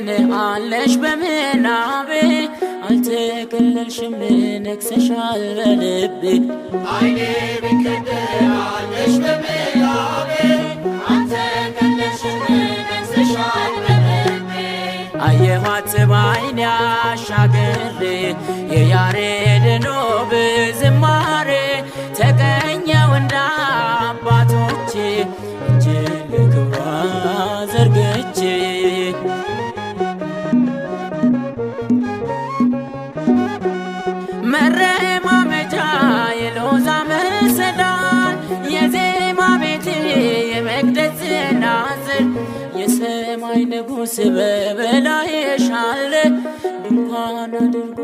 ግን አለሽ በምናቤ አልተከለልሽም ነግሰሻል በልቤ አይኔ ቢከደን አለሽ በምናቤ አልተከለልሽም ነግሰሻል በልቤ አየኋት ባይኔ አሻግሬ የያሬድን ውብ ዝማሬ ተቀኘው እንደ አባቶቼ እጄን ለክብሯ ዘርግቼ መረማመጃ የሎዛ መሰላል የዜማ ቤቴ የመቅደስ ናዝር የሰማይ ንጉሥ በበላይሽ አለ ድንኳን አድርጎ